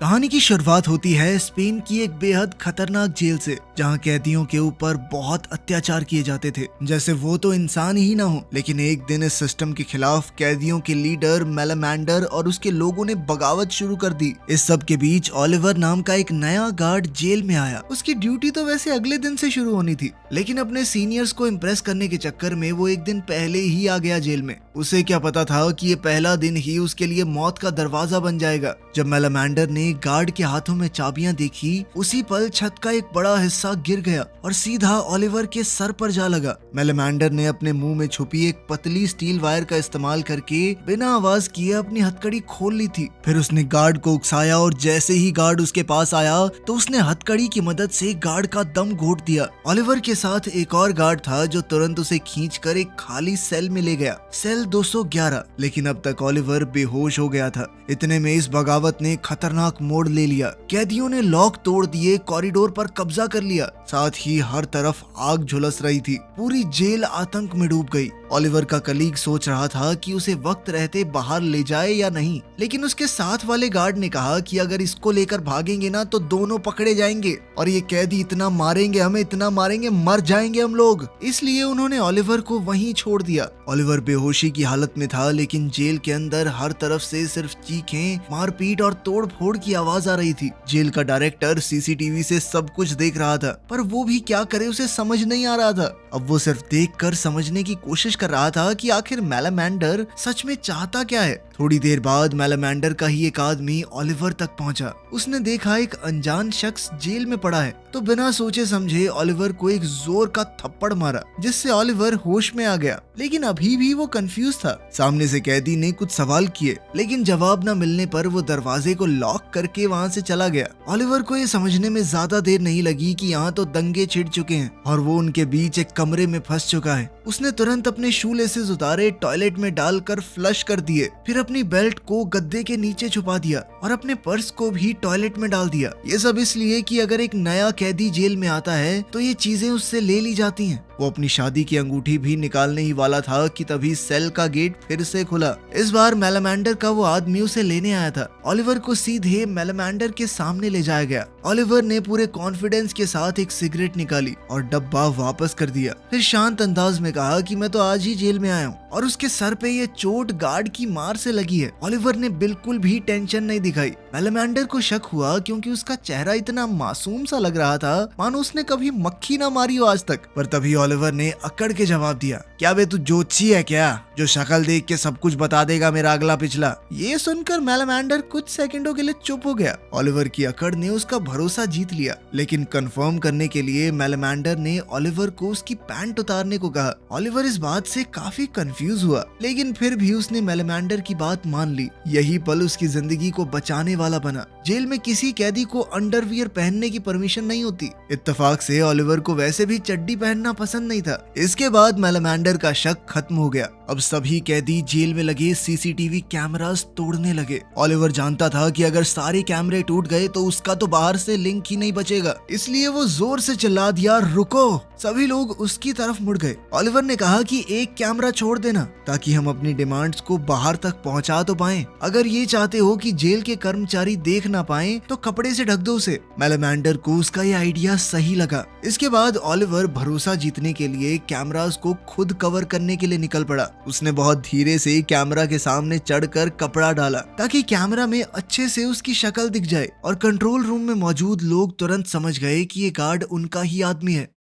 कहानी की शुरुआत होती है स्पेन की एक बेहद खतरनाक जेल से, जहां कैदियों के ऊपर बहुत अत्याचार किए जाते थे, जैसे वो तो इंसान ही ना हो। लेकिन एक दिन इस सिस्टम के खिलाफ कैदियों के लीडर मेलामेंडर और उसके लोगों ने बगावत शुरू कर दी। इस सब के बीच ओलिवर नाम का एक नया गार्ड जेल में आया। उसकी ड्यूटी तो वैसे अगले दिन से शुरू होनी थी, लेकिन अपने सीनियर्स को इम्प्रेस करने के चक्कर में वो एक दिन पहले ही आ गया जेल में। उसे क्या पता था कि ये पहला दिन ही उसके लिए मौत का दरवाजा बन जाएगा। जब मेलामेंडर ने गार्ड के हाथों में चाबियां देखी, उसी पल छत का एक बड़ा हिस्सा गिर गया और सीधा ओलिवर के सर पर जा लगा। मेलामेंडर ने अपने मुंह में छुपी एक पतली स्टील वायर का इस्तेमाल करके बिना आवाज किए अपनी हथकड़ी खोल ली थी। फिर उसने गार्ड को उकसाया और जैसे ही गार्ड उसके पास आया तो उसने हथकड़ी की मदद से गार्ड का दम घोट दिया। ओलिवर के साथ एक और गार्ड था जो तुरंत उसे खींचकर एक खाली सेल में ले गया, सेल 211। लेकिन अब तक ओलिवर बेहोश हो गया था। इतने में इस बगावत ने खतरनाक मोड़ ले लिया। कैदियों ने लॉक तोड़ दिए, कॉरिडोर पर कब्जा कर लिया, साथ ही हर तरफ आग झुलस रही थी। पूरी जेल आतंक में डूब गई। ओलिवर का कलीग सोच रहा था कि उसे वक्त रहते बाहर ले जाए या नहीं, लेकिन उसके साथ वाले गार्ड ने कहा कि अगर इसको लेकर भागेंगे ना तो दोनों पकड़े जाएंगे और ये कैदी इतना मारेंगे, हमें इतना मारेंगे, मर जाएंगे हम लोग। इसलिए उन्होंने ओलिवर को वहीं छोड़ दिया। ओलिवर बेहोशी की हालत में था, लेकिन जेल के अंदर हर तरफ से सिर्फ चीखें, मारपीट और तोड़ फोड़ की आवाज आ रही थी। जेल का डायरेक्टर सीसीटीवी से सब कुछ देख रहा था, पर वो भी क्या करे, उसे समझ नहीं आ रहा था। अब वो सिर्फ देखकर समझने की कोशिश कर रहा था कि आखिर मेलामेंडर सच में चाहता क्या है। थोड़ी देर बाद मेलामेंडर का ही एक आदमी ओलिवर तक पहुंचा। उसने देखा एक अनजान शख्स जेल में पड़ा है, तो बिना सोचे समझे ओलिवर को एक जोर का थप्पड़ मारा, जिससे ओलिवर होश में आ गया। लेकिन अभी भी वो कंफ्यूज था। सामने से कैदी ने कुछ सवाल किए, लेकिन जवाब न मिलने पर वो दरवाजे को लॉक करके वहाँ से चला गया। ओलिवर को ये समझने में ज्यादा देर नहीं लगी कि यहाँ तो दंगे छिड़ चुके हैं और वो उनके बीच एक कमरे में फंस चुका है। उसने तुरंत अपने शू लेसेस उतारे, टॉयलेट में डालकर फ्लश कर दिए, फिर अपनी बेल्ट को गद्दे के नीचे छुपा दिया और अपने पर्स को भी टॉयलेट में डाल दिया। ये सब इसलिए कि अगर एक नया कैदी जेल में आता है तो ये चीजें उससे ले ली जाती हैं। वो अपनी शादी की अंगूठी भी निकालने ही वाला था कि तभी सेल का गेट फिर से खुला। इस बार मेलामेंडर का वो आदमी उसे लेने आया था। ओलिवर को सीधे मेलामेंडर के सामने ले जाया गया। ओलिवर ने पूरे कॉन्फिडेंस के साथ एक सिगरेट निकाली और डब्बा वापस कर दिया। फिर शांत अंदाज में कहा कि मैं तो आज ही जेल में आया हूँ और उसके सर पे ये चोट गार्ड की मार से लगी है। ओलिवर ने बिल्कुल भी टेंशन नहीं दिखाई। मेलामेंडर को शक हुआ क्योंकि उसका चेहरा इतना मासूम सा लग रहा था, मानो उसने कभी मक्खी ना मारी हो आज तक। पर तभी ओलिवर ने अकड़ के जवाब दिया, क्या बे तू जोची है क्या, जो शक्ल देख के सब कुछ बता देगा मेरा अगला पिछला। ये सुनकर मेलामेंडर कुछ सेकंडों के लिए चुप हो गया। ओलिवर की अकड़ ने उसका भरोसा जीत लिया, लेकिन कंफर्म करने के लिए मेलामेंडर ने ओलिवर को उसकी पैंट उतारने को कहा। ओलिवर इस बात से काफी कंफ्यूज हुआ, लेकिन फिर भी उसने मेलामेंडर की बात मान ली। यही पल उसकी जिंदगी को बचाने वाला बना। जेल में किसी कैदी को अंडरवियर पहनने की परमिशन नहीं होती। इत्तेफाक से ओलिवर को वैसे भी चड्डी पहनना पसंद नहीं था। इसके बाद मेलामेंडर का शक खत्म हो गया। अब सभी कैदी जेल में लगे सीसीटीवी कैमरास तोड़ने लगे। ओलिवर जानता था कि अगर सारे कैमरे टूट गए तो उसका तो बाहर से लिंक ही नहीं बचेगा, इसलिए वो जोर से चिल्ला दिया, रुको। सभी लोग उसकी तरफ मुड़ गए। ओलिवर ने कहा कि एक कैमरा छोड़ देना ताकि हम अपनी डिमांड्स को बाहर तक पहुंचा तो पाएं। अगर ये चाहते हो कि जेल के कर्मचारी देख ना पाएं तो कपड़े से ढक दो उसे। मेलामेंडर को उसका ये आइडिया सही लगा। इसके बाद ओलिवर भरोसा जीतने के लिए कैमरास को खुद कवर करने के लिए निकल पड़ा। उसने बहुत धीरे से कैमरा के सामने चढ़कर कपड़ा डाला ताकि कैमरा में अच्छे से उसकी शक्ल दिख जाए और कंट्रोल रूम में मौजूद लोग तुरंत समझ गए कि ये गार्ड उनका ही आदमी है।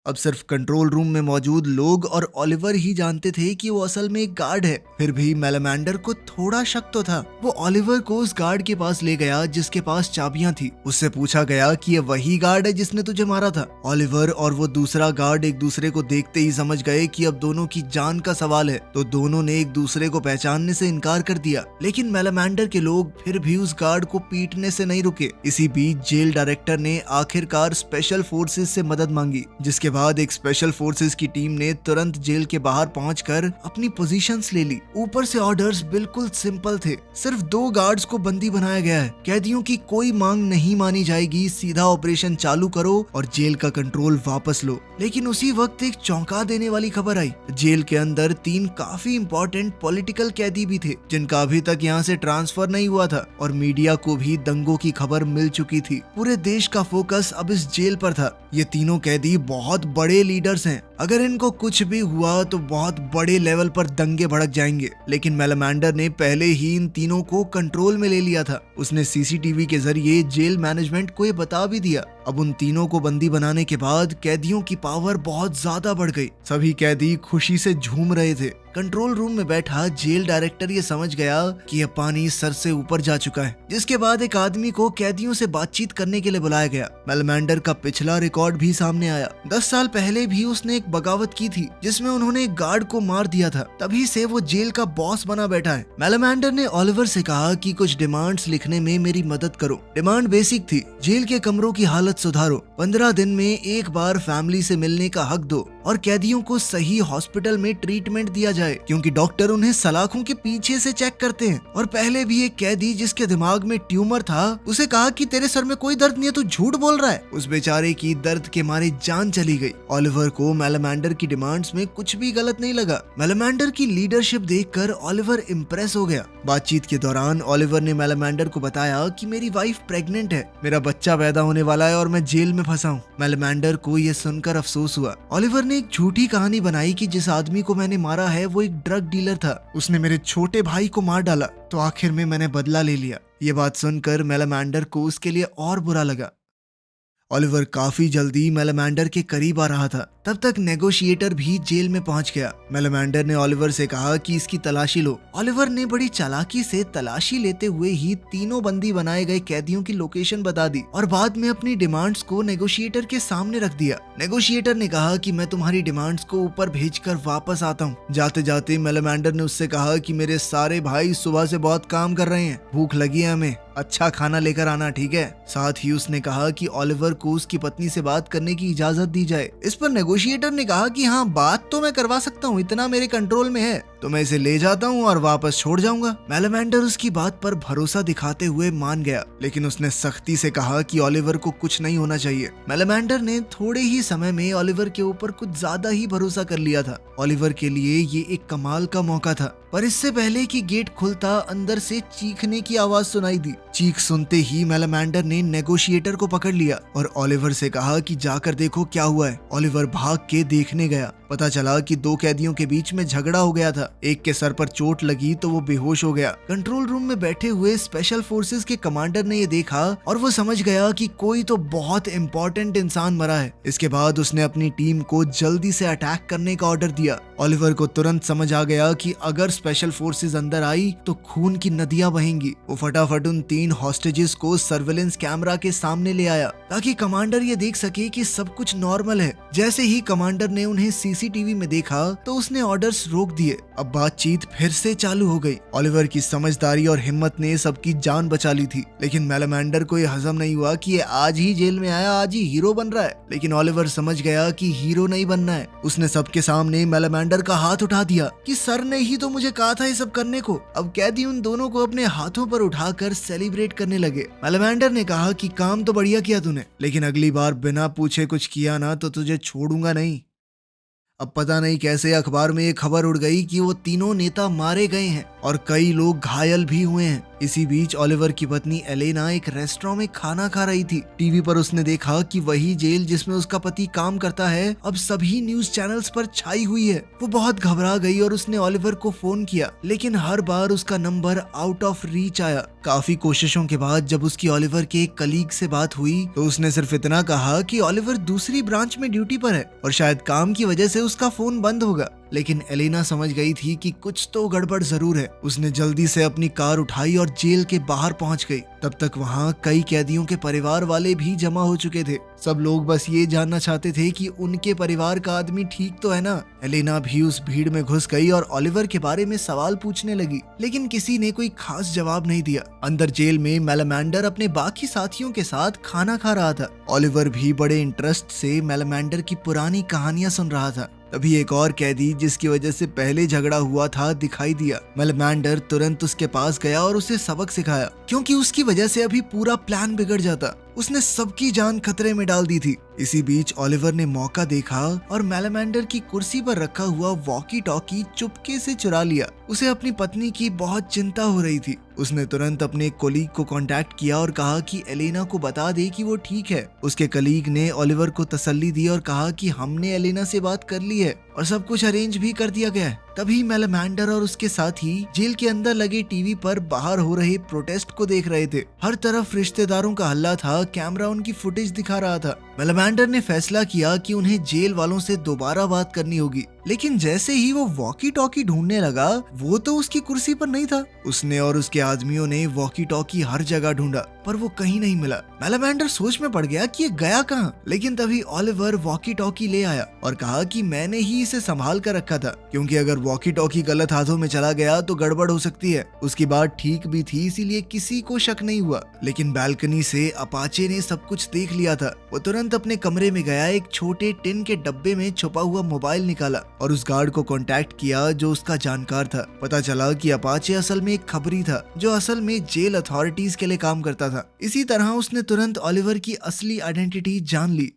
अब सिर्फ कंट्रोल रूम में मौजूद लोग और ओलिवर ही जानते थे कि वो असल में एक गार्ड है। फिर भी मेलामेंडर को थोड़ा शक तो था। वो ओलिवर को उस गार्ड के पास ले गया जिसके पास चाबियां थी। उससे पूछा गया कि ये वही गार्ड है जिसने तुझे मारा था। ओलिवर और वो दूसरा गार्ड एक दूसरे को देखते ही समझ गए कि अब दोनों की जान का सवाल है, तो दोनों ने एक दूसरे को पहचानने से इनकार कर दिया। लेकिन मेलामेंडर के लोग फिर भी उस गार्ड को पीटने से नहीं रुके। इसी बीच जेल डायरेक्टर ने आखिरकार स्पेशल फोर्सेस से मदद मांगी, जिसके बाद एक स्पेशल फोर्सेस की टीम ने तुरंत जेल के बाहर पहुंचकर अपनी पोजीशंस ले ली। ऊपर से ऑर्डर्स बिल्कुल सिंपल थे, सिर्फ 2 गार्ड्स को बंदी बनाया गया है, कैदियों की कोई मांग नहीं मानी जाएगी, सीधा ऑपरेशन चालू करो और जेल का कंट्रोल वापस लो। लेकिन उसी वक्त एक चौंका देने वाली खबर आई। जेल के अंदर 3 काफी इंपॉर्टेंट पॉलिटिकल कैदी भी थे जिनका अभी तक यहाँ से ट्रांसफर नहीं हुआ था और मीडिया को भी दंगों की खबर मिल चुकी थी। पूरे देश का फोकस अब इस जेल पर था। ये तीनों कैदी बहुत बड़े लीडर्स हैं, अगर इनको कुछ भी हुआ तो बहुत बड़े लेवल पर दंगे भड़क जाएंगे। लेकिन मेलामांडर ने पहले ही इन तीनों को कंट्रोल में ले लिया था। उसने सीसीटीवी के जरिए जेल मैनेजमेंट को ये बता भी दिया। अब उन तीनों को बंदी बनाने के बाद कैदियों की पावर बहुत ज्यादा बढ़ गई। सभी कैदी खुशी से झूम रहे थे। कंट्रोल रूम में बैठा जेल डायरेक्टर ये समझ गया कि यह पानी सर से ऊपर जा चुका है, जिसके बाद एक आदमी को कैदियों से बातचीत करने के लिए बुलाया गया। मेलामांडर का पिछला रिकॉर्ड भी सामने आया। 10 साल पहले भी उसने एक बगावत की थी जिसमें उन्होंने एक गार्ड को मार दिया था। तभी से वो जेल का बॉस बना बैठा है। मेलामांडर ने ओलिवर से कहा कि कुछ डिमांड्स लिखने में मेरी मदद करो। डिमांड बेसिक थी, जेल के कमरों की हालत सुधारो, 15 दिन में एक बार फैमिली से मिलने का हक दो और कैदियों को सही हॉस्पिटल में ट्रीटमेंट दिया जाए क्योंकि डॉक्टर उन्हें सलाखों के पीछे से चेक करते हैं। और पहले भी एक कैदी जिसके दिमाग में ट्यूमर था, उसे कहा कि तेरे सर में कोई दर्द नहीं है, तू झूठ बोल रहा है। उस बेचारे की दर्द के मारे जान चली गई। ओलिवर को मेलामांडर की डिमांड्स में कुछ भी गलत नहीं लगा। मेलामांडर की लीडरशिप देखकर ओलिवर इम्प्रेस हो गया। बातचीत के दौरान ओलिवर ने मेलामांडर को बताया कि मेरी वाइफ प्रेग्नेंट है, मेरा बच्चा पैदा होने वाला है और मैं जेल में फंसा हूँ। मेलामांडर को यह सुनकर अफसोस हुआ। ओलिवर ने एक झूठी कहानी बनाई कि जिस आदमी को मैंने मारा है वो एक ड्रग डीलर था, उसने मेरे छोटे भाई को मार डाला, तो आखिर में मैंने बदला ले लिया। ये बात सुनकर मेलामांडर को उसके लिए और बुरा लगा। ओलिवर काफी जल्दी मेलामांडर के करीब आ रहा था। तब तक नेगोशिएटर भी जेल में पहुंच गया। मेलामांडर ने ओलिवर से कहा कि इसकी तलाशी लो। ओलिवर ने बड़ी चालाकी से तलाशी लेते हुए ही तीनों बंदी बनाए गए कैदियों की लोकेशन बता दी और बाद में अपनी डिमांड्स को नेगोशिएटर के सामने रख दिया। नेगोशिएटर ने कहा कि मैं तुम्हारी डिमांड्स को ऊपर भेजकर वापस आता हूँ। जाते जाते मेलामांडर ने उससे कहा कि मेरे सारे भाई सुबह से बहुत काम कर रहे हैं, भूख लगी है हमें, अच्छा खाना लेकर आना, ठीक है। साथ ही उसने कहा कि ओलिवर को उसकी पत्नी से बात करने की इजाजत दी जाए। इस पर नेगोशिएटर ने कहा कि हाँ, बात तो मैं करवा सकता हूँ, इतना मेरे कंट्रोल में है, तो मैं इसे ले जाता हूँ और वापस छोड़ जाऊंगा। मेलामांडर उसकी बात पर भरोसा दिखाते हुए मान गया, लेकिन उसने सख्ती से कहा कि ओलिवर को कुछ नहीं होना चाहिए। मेलामांडर ने थोड़े ही समय में ओलिवर के ऊपर कुछ ज्यादा ही भरोसा कर लिया था। ओलिवर के लिए ये एक कमाल का मौका था, पर इससे पहले कि गेट खुलता अंदर से चीखने की आवाज सुनाई दी। चीख सुनते ही मेलामांडर ने नेगोशिएटर को पकड़ लिया और ओलिवर से कहा कि जाकर देखो क्या हुआ है। ओलिवर भाग के देखने गया। पता चला कि 2 कैदियों के बीच में झगड़ा हो गया था। एक के सर पर चोट लगी तो वो बेहोश हो गया। कंट्रोल रूम में बैठे हुए स्पेशल फोर्सेस के कमांडर ने ये देखा और वो समझ गया कि कोई तो बहुत इंपॉर्टेंट इंसान मरा है। इसके बाद उसने अपनी टीम को जल्दी से अटैक करने का ऑर्डर दिया। ओलिवर को तुरंत समझ आ गया कि अगर स्पेशल फोर्सेस अंदर आई तो खून की नदियां बहेंगी। वो फटाफट उन 3 हॉस्टेजेस को सर्वेलेंस कैमरा के सामने ले आया ताकि कमांडर ये देख सके कि सब कुछ नॉर्मल है। जैसे ही कमांडर ने उन्हें सीसीटीवी में देखा तो उसने ऑर्डर्स रोक दिए। अब बातचीत फिर से चालू हो गई। ओलिवर की समझदारी और हिम्मत ने सबकी जान बचा ली थी, लेकिन मेलामांडर को यह हजम नहीं हुआ कि ये आज ही जेल में आया, आज ही हीरो बन रहा है। लेकिन ओलिवर समझ गया कि हीरो नहीं बनना है। उसने सबके सामने मेलामांडर का हाथ उठा दिया कि सर ने ही तो मुझे कहा था ये सब करने को। अब कैदी उन दोनों को अपने हाथों पर उठाकर सेलिब्रेट करने लगे। मेलामांडर ने कहा कि काम तो बढ़िया किया तूने, लेकिन अगली बार बिना पूछे कुछ किया ना तो तुझे छोड़ूंगा नहीं। अब पता नहीं कैसे अखबार में ये खबर उड़ गई कि वो तीनों नेता मारे गए हैं और कई लोग घायल भी हुए हैं। इसी बीच ओलिवर की पत्नी एलेना एक रेस्टोरेंट में खाना खा रही थी। टीवी पर उसने देखा कि वही जेल जिसमें उसका पति काम करता है अब सभी न्यूज चैनल्स पर छाई हुई है। वो बहुत घबरा गई और उसने ओलिवर को फोन किया, लेकिन हर बार उसका नंबर आउट ऑफ रीच आया। काफी कोशिशों के बाद जब उसकी ओलिवर के एक कलीग से बात हुई तो उसने सिर्फ इतना कहा कि ओलिवर दूसरी ब्रांच में ड्यूटी पर है और शायद काम की वजह से उसका फोन बंद होगा। लेकिन एलेना समझ गई थी कि कुछ तो गड़बड़ जरूर है। उसने जल्दी से अपनी कार उठाई और जेल के बाहर पहुंच गई। तब तक वहां कई कैदियों के परिवार वाले भी जमा हो चुके थे। सब लोग बस ये जानना चाहते थे कि उनके परिवार का आदमी ठीक तो है ना। एलेना भी उस भीड़ में घुस गई और ओलिवर के बारे में सवाल पूछने लगी, लेकिन किसी ने कोई खास जवाब नहीं दिया। अंदर जेल में मेलामेंडर अपने बाकी साथियों के साथ खाना खा रहा था। ओलिवर भी बड़े इंटरेस्ट से मेलामेंडर की पुरानी कहानियां सुन रहा था। तभी एक और कैदी जिसकी वजह से पहले झगड़ा हुआ था दिखाई दिया। मेलामेंडर तुरंत उसके पास गया और उसे सबक सिखाया, क्योंकि उसकी वजह से अभी पूरा प्लान बिगड़ जाता। उसने सबकी जान खतरे में डाल दी थी। इसी बीच ओलिवर ने मौका देखा और मेलामेंडर की कुर्सी पर रखा हुआ वॉकी टॉकी चुपके से चुरा लिया। उसे अपनी पत्नी की बहुत चिंता हो रही थी। उसने तुरंत अपने कोलीग को कांटेक्ट किया और कहा कि एलेना को बता दे कि वो ठीक है। उसके कलीग ने ओलिवर को तसल्ली दी और कहा कि हमने एलेना से बात कर ली है और सब कुछ अरेंज भी कर दिया गया है। तभी मेलामेंडर और उसके साथी जेल के अंदर लगे टीवी पर बाहर हो रहे प्रोटेस्ट को देख रहे थे। हर तरफ रिश्तेदारों का हल्ला था, कैमरा उनकी फुटेज दिखा रहा था। मेलामेंडर ने फैसला किया कि उन्हें जेल वालों से दोबारा बात करनी होगी, लेकिन जैसे ही वो वॉकी टॉकी ढूंढने लगा, वो तो उसकी कुर्सी पर नहीं था। उसने और उसके आदमियों ने वॉकी टॉकी हर जगह ढूंढा, पर वो कहीं नहीं मिला। मेलामेंडर सोच में पड़ गया कि ये गया कहाँ, लेकिन तभी ओलिवर वॉकी टॉकी ले आया और कहा कि मैंने ही इसे संभाल कर रखा था, क्योंकि अगर वॉकी टॉकी गलत हाथों में चला गया तो गड़बड़ हो सकती है। उसकी बात ठीक भी थी, इसीलिए किसी को शक नहीं हुआ। लेकिन बालकनी से अपाचे ने सब कुछ देख लिया था। वो तुरंत अपने कमरे में गया, एक छोटे टिन के डब्बे में छुपा हुआ मोबाइल निकाला और उस गार्ड को कांटेक्ट किया जो उसका जानकार था। पता चला कि अपाचे असल में एक खबरी था जो असल में जेल अथॉरिटीज के लिए काम करता था। इसी तरह उसने तुरंत ओलिवर की असली आइडेंटिटी जान ली।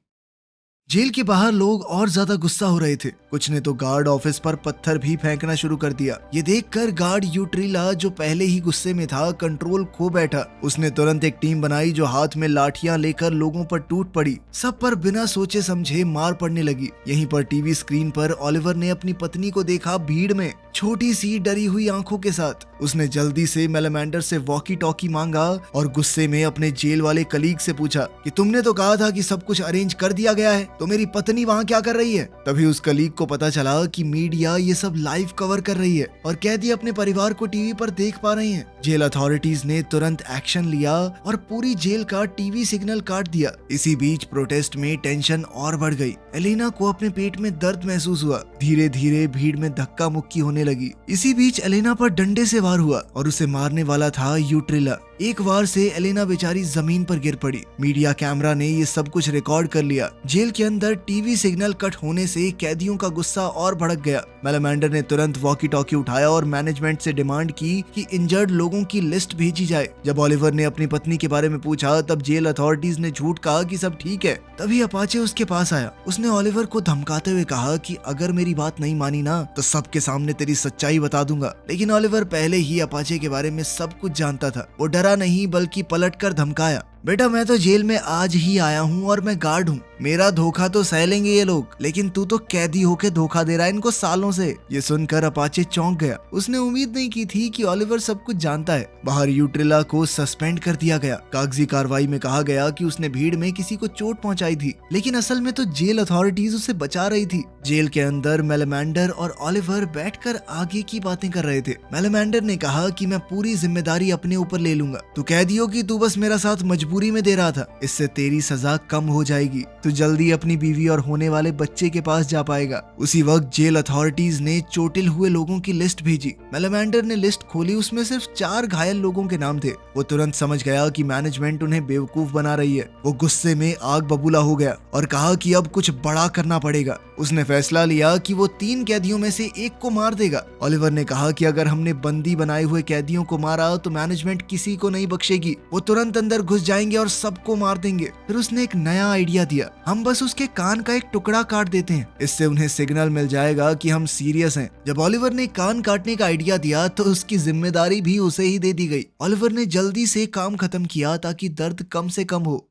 जेल के बाहर लोग और ज्यादा गुस्सा हो रहे थे। कुछ ने तो गार्ड ऑफिस पर पत्थर भी फेंकना शुरू कर दिया। ये देखकर गार्ड यूट्रिला, जो पहले ही गुस्से में था, कंट्रोल खो बैठा। उसने तुरंत एक टीम बनाई जो हाथ में लाठियां लेकर लोगों पर टूट पड़ी। सब पर बिना सोचे समझे मार पड़ने लगी। यहीं पर टीवी स्क्रीन पर ओलिवर ने अपनी पत्नी को देखा, भीड़ में, छोटी सी डरी हुई आंखों के साथ। उसने जल्दी से मेलामेंडर से वॉकी टॉकी मांगा और गुस्से में अपने जेल वाले कलीग से पूछा कि तुमने तो कहा था कि सब कुछ अरेंज कर दिया गया है, तो मेरी पत्नी वहाँ क्या कर रही है? तभी उस कलीग को पता चला कि मीडिया ये सब लाइव कवर कर रही है और कैदी अपने परिवार को टीवी पर देख पा रहे हैं। जेल अथॉरिटीज ने तुरंत एक्शन लिया और पूरी जेल का टीवी सिग्नल काट दिया। इसी बीच प्रोटेस्ट में टेंशन और बढ़ गई। एलेना को अपने पेट में दर्द महसूस हुआ। धीरे धीरे भीड़ में धक्का मुक्की होने लगी। इसी बीच एलेना पर डंडे से वार हुआ और उसे मारने वाला था यूट्रिला। एक वार से एलेना बेचारी जमीन पर गिर पड़ी। मीडिया कैमरा ने ये सब कुछ रिकॉर्ड कर लिया। जेल के अंदर टीवी सिग्नल कट होने से कैदियों का गुस्सा और भड़क गया। मेलामेंडर ने तुरंत वॉकी टॉकी उठाया और मैनेजमेंट से डिमांड की कि इंजर्ड लोगों की लिस्ट भेजी जाए। जब ओलिवर ने अपनी पत्नी के बारे में पूछा, तब जेल अथॉरिटीज ने झूठ कहा कि सब ठीक है। तभी अपाचे उसके पास आया। उसने ओलिवर को धमकाते हुए कहा कि अगर मेरी बात नहीं मानी ना, तो सबके सामने तेरी सच्चाई बता दूंगा। लेकिन ओलिवर पहले ही अपाचे के बारे में सब कुछ जानता था। वो डरा नहीं, बल्कि पलटकर धमकाया, बेटा मैं तो जेल में आज ही आया हूँ और मैं गार्ड हूँ। मेरा धोखा तो सह लेंगे ये लोग, लेकिन तू तो कैदी होके धोखा दे रहा है इनको सालों से। ये सुनकर अपाचे चौंक गया। उसने उम्मीद नहीं की थी कि ओलिवर सब कुछ जानता है। बाहर यूट्रिला को सस्पेंड कर दिया गया। कागजी कार्रवाई में कहा गया कि उसने भीड़ में किसी को चोट पहुंचाई थी, लेकिन असल में तो जेल अथॉरिटीज उसे बचा रही थी। जेल के अंदर मेलामेंडर और ओलिवर बैठकर आगे की बातें कर रहे थे। मेलामेंडर ने कहा कि मैं पूरी जिम्मेदारी अपने ऊपर ले लूंगा। तू कैदी हो कि तू बस मेरा साथ मजबूरी में दे रहा था। इससे तेरी सजा कम हो जाएगी। तू जल्दी अपनी बीवी और होने वाले बच्चे के पास जा पाएगा। उसी वक्त जेल अथॉरिटीज ने चोटिल हुए लोगों की लिस्ट भेजी। मेलामेंडर ने लिस्ट खोली, उसमें सिर्फ 4 घायल लोगों के नाम थे। वो तुरंत समझ गया कि मैनेजमेंट उन्हें बेवकूफ बना रही है। वो गुस्से में आग बबूला हो गया और कहा कि अब कुछ बड़ा करना पड़ेगा। उसने फैसला लिया कि वो 3 कैदियों में से एक को मार देगा। ओलिवर ने कहा कि अगर हमने बंदी बनाए हुए कैदियों को मारा तो मैनेजमेंट किसी को नहीं बख्शेगी। वो तुरंत अंदर घुस जाएंगे और सबको मार देंगे। फिर उसने एक नया आइडिया दिया, हम बस उसके कान का एक टुकड़ा काट देते हैं, इससे उन्हें सिग्नल मिल जाएगा कि हम सीरियस हैं। जब ओलिवर ने कान काटने का आइडिया दिया तो उसकी जिम्मेदारी भी उसे ही दे दी गई। ओलिवर ने जल्दी से काम खत्म किया ताकि दर्द कम से कम हो।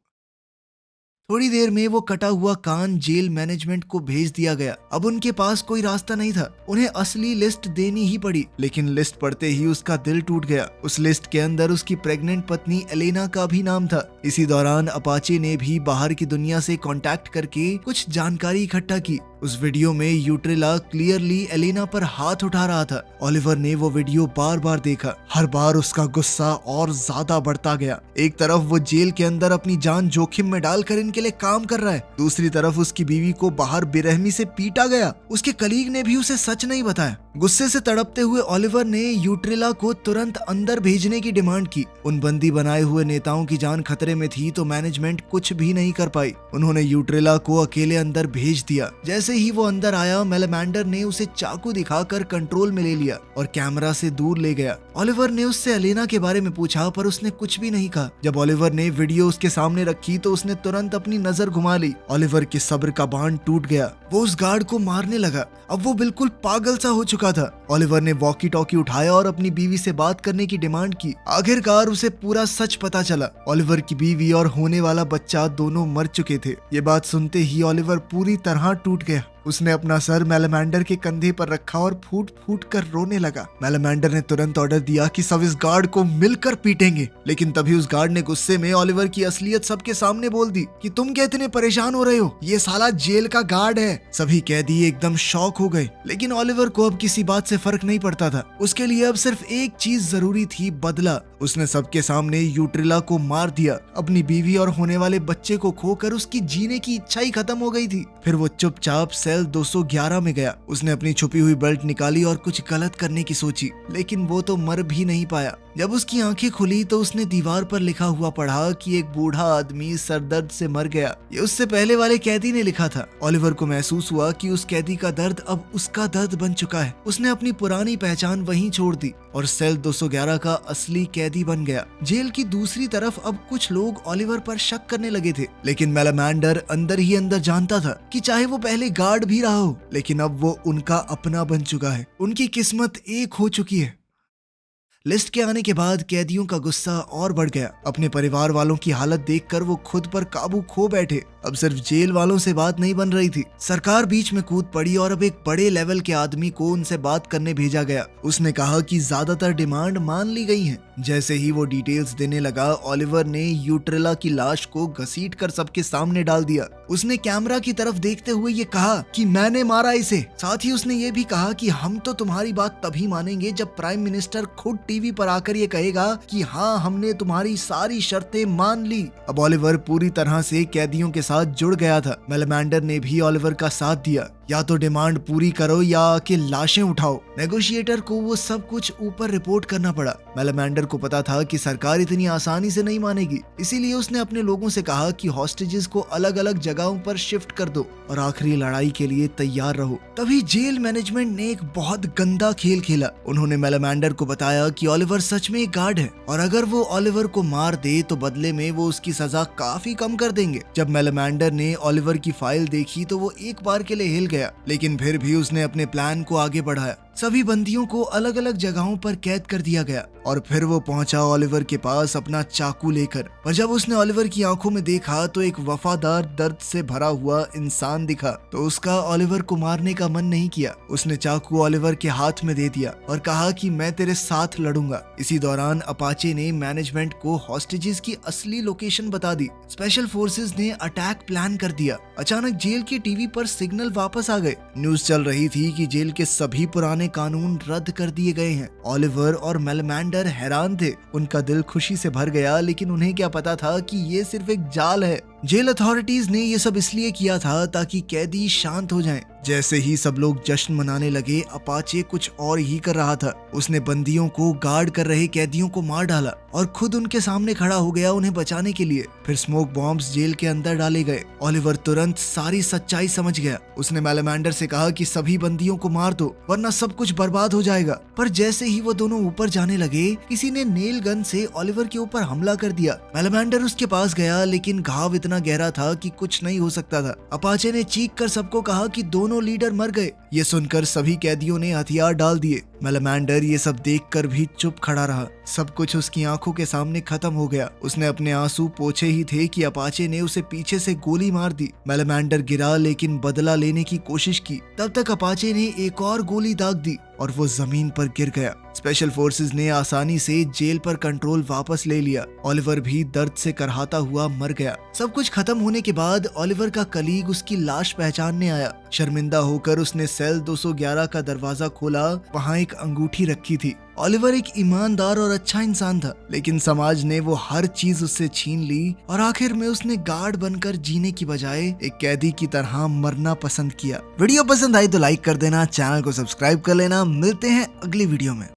थोड़ी देर में वो कटा हुआ कान जेल मैनेजमेंट को भेज दिया गया। अब उनके पास कोई रास्ता नहीं था, उन्हें असली लिस्ट देनी ही पड़ी। लेकिन लिस्ट पढ़ते ही उसका दिल टूट गया। उस लिस्ट के अंदर उसकी प्रेग्नेंट पत्नी एलेना का भी नाम था। इसी दौरान अपाचे ने भी बाहर की दुनिया से कांटेक्ट करके कुछ जानकारी इकट्ठा की। उस वीडियो में यूट्रिला क्लियरली एलिना पर हाथ उठा रहा था। ओलिवर ने वो वीडियो बार बार देखा। हर बार उसका गुस्सा और ज्यादा बढ़ता गया। एक तरफ वो जेल के अंदर अपनी जान जोखिम में डालकर इनके लिए काम कर रहा है, दूसरी तरफ उसकी बीवी को बाहर बेरहमी से पीटा गया। उसके कलीग ने भी उसे सच नहीं बताया। गुस्से से तड़पते हुए ओलिवर ने यूट्रिला को तुरंत अंदर भेजने की डिमांड की। उन बंदी बनाए हुए नेताओं की जान खतरे में थी तो मैनेजमेंट कुछ भी नहीं कर पाई। उन्होंने यूट्रिला को अकेले अंदर भेज दिया। जैसे ही वो अंदर आया, मेलेमेंडर ने उसे चाकू दिखाकर कंट्रोल में ले लिया और कैमरा से दूर ले गया। ओलिवर ने उससे एलेना के बारे में पूछा पर उसने कुछ भी नहीं कहा। जब ओलिवर ने वीडियो उसके सामने रखी तो उसने तुरंत अपनी नजर घुमा ली। ओलिवर के सब्र का बांध टूट गया। वो उस गार्ड को मारने लगा। अब वो बिल्कुल पागल सा हो चुका था। ओलिवर ने वॉकी टॉकी उठाया और अपनी बीवी से बात करने की डिमांड की। आखिरकार उसे पूरा सच पता चला। ओलिवर की बीवी और होने वाला बच्चा दोनों मर चुके थे। ये बात सुनते ही ओलिवर पूरी तरह टूट गया। उसने अपना सर मेलेमेंडर के कंधे पर रखा और फूट फूट कर रोने लगा। मेलेमेंडर ने तुरंत ऑर्डर दिया कि सब इस गार्ड को मिलकर पीटेंगे, लेकिन तभी उस गार्ड ने गुस्से में ओलिवर की असलियत सबके सामने बोल दी कि तुम क्या इतने परेशान हो रहे हो, ये साला जेल का गार्ड है। सभी कैदी एकदम शॉक हो गए, लेकिन ओलिवर को अब किसी बात से फर्क नहीं पड़ता था। उसके लिए अब सिर्फ एक चीज जरूरी थी, बदला। उसने सबके सामने यूट्रिला को मार दिया। अपनी बीवी और होने वाले बच्चे को खोकर उसकी जीने की इच्छा ही खत्म हो गई थी। फिर वो चुपचाप सेल 211 में गया। उसने अपनी छुपी हुई बेल्ट निकाली और कुछ गलत करने की सोची, लेकिन वो तो मर भी नहीं पाया। जब उसकी आंखें खुली तो उसने दीवार पर लिखा हुआ पढ़ा कि एक बूढ़ा आदमी सरदर्द से मर गया। ये उससे पहले वाले कैदी ने लिखा था। ओलिवर को महसूस हुआ कि उस कैदी का दर्द अब उसका दर्द बन चुका है। उसने अपनी पुरानी पहचान वहीं छोड़ दी और सेल 211 का असली कैदी बन गया। जेल की दूसरी तरफ अब कुछ लोग ओलिवर पर शक करने लगे थे, लेकिन मेलेमेंडर अंदर ही अंदर जानता था कि चाहे वो पहले गार्ड भी रहा हो, लेकिन अब वो उनका अपना बन चुका है। उनकी किस्मत एक हो चुकी है। लिस्ट के आने के बाद कैदियों का गुस्सा और बढ़ गया। अपने परिवार वालों की हालत देखकर वो खुद पर काबू खो बैठे। अब सिर्फ जेल वालों से बात नहीं बन रही थी। सरकार बीच में कूद पड़ी और अब एक बड़े लेवल के आदमी को उनसे बात करने भेजा गया। उसने कहा कि ज्यादातर डिमांड मान ली गई हैं। जैसे ही वो डिटेल्स देने लगा, ओलिवर ने यूट्रिला की लाश को घसीट कर सबके सामने डाल दिया। उसने कैमरा की तरफ देखते हुए ये कहा कि मैंने मारा इसे। साथ ही उसने ये भी कहा कि हम तो तुम्हारी बात तभी मानेंगे जब प्राइम मिनिस्टर खुद टीवी पर आकर ये कहेगा कि हाँ, हमने तुम्हारी सारी शर्तें मान ली। अब ओलिवर पूरी तरह से कैदियों के साथ जुड़ गया था। मेलेमेंडर ने भी ओलिवर का साथ दिया। या तो डिमांड पूरी करो या आके लाशें उठाओ। नेगोशिएटर को वो सब कुछ ऊपर रिपोर्ट करना पड़ा। मेलेमेंडर को पता था कि सरकार इतनी आसानी से नहीं मानेगी, इसीलिए उसने अपने लोगों से कहा कि हॉस्टेजेस को अलग अलग जगहों पर शिफ्ट कर दो और आखिरी लड़ाई के लिए तैयार रहो। तभी जेल मैनेजमेंट ने एक बहुत गंदा खेल खेला। उन्होंने मेलेमेंडर को बताया कि ओलिवर सच में एक गार्ड है और अगर वो ओलिवर को मार दे तो बदले में वो उसकी सजा काफी कम कर देंगे। जब मेलेमेंडर ने ओलिवर की फाइल देखी तो वो एक बार के लिए हिल गया, लेकिन फिर भी उसने अपने प्लान को आगे बढ़ाया। सभी बंदियों को अलग अलग जगहों पर कैद कर दिया गया और फिर वो पहुंचा ओलिवर के पास अपना चाकू लेकर। पर जब उसने ओलिवर की आंखों में देखा तो एक वफादार, दर्द से भरा हुआ इंसान दिखा। तो उसका ओलिवर को मारने का मन नहीं किया। उसने चाकू ओलिवर के हाथ में दे दिया और कहा कि मैं तेरे साथ लड़ूंगा। इसी दौरान अपाचे ने मैनेजमेंट को हॉस्टेजेस की असली लोकेशन बता दी। स्पेशल फोर्सेस ने अटैक प्लान कर दिया। अचानक जेल के टीवी पर सिग्नल वापस आ गए। न्यूज चल रही थी कि जेल के सभी पुराने कानून रद्द कर दिए गए हैं। ओलिवर और मेलेमेंडर हैरान थे। उनका दिल खुशी से भर गया, लेकिन उन्हें क्या पता था कि ये सिर्फ एक जाल है। जेल अथॉरिटीज ने ये सब इसलिए किया था ताकि कैदी शांत हो जाएं। जैसे ही सब लोग जश्न मनाने लगे, अपाचे कुछ और ही कर रहा था। उसने बंदियों को गार्ड कर रहे कैदियों को मार डाला और खुद उनके सामने खड़ा हो गया उन्हें बचाने के लिए। फिर स्मोक बॉम्ब्स जेल के अंदर डाले गए। ओलिवर तुरंत सारी सच्चाई समझ गया। उसने मेलेमेंडर से कहा कि सभी बंदियों को मार दो वरना सब कुछ बर्बाद हो जाएगा। पर जैसे ही वो दोनों ऊपर जाने लगे, किसी ने नेल गन से ओलिवर के ऊपर हमला कर दिया। मेलेमेंडर उसके पास गया, लेकिन घाव इतना गहरा था कि कुछ नहीं हो सकता था। अपाचे ने चीख कर सबको कहा कि दोनों लीडर मर गए। ये सुनकर सभी कैदियों ने हथियार डाल दिए मेलामेंडर ये सब देखकर भी चुप खड़ा रहा। सब कुछ उसकी आंखों के सामने खत्म हो गया। उसने अपने आंसू पोंछे ही थे कि अपाचे ने उसे पीछे से गोली मार दी। मेलामेंडर गिरा लेकिन बदला लेने की कोशिश की। तब तक अपाचे ने एक और गोली दाग दी और वो जमीन पर गिर गया। स्पेशल फोर्सेस ने आसानी से जेल पर कंट्रोल वापस ले लिया। ओलिवर भी दर्द से करहाता हुआ मर गया। सब कुछ खत्म होने के बाद ओलिवर का कलीग उसकी लाश पहचानने आया। शर्मिंदा होकर उसने सेल 211 का दरवाजा खोला। वहाँ एक अंगूठी रखी थी। ओलिवर एक ईमानदार और अच्छा इंसान था, लेकिन समाज ने वो हर चीज उससे छीन ली और आखिर में उसने गार्ड बनकर जीने की बजाय एक कैदी की तरह मरना पसंद किया। वीडियो पसंद आई तो लाइक कर देना, चैनल को सब्सक्राइब कर लेना। मिलते हैं अगली वीडियो में।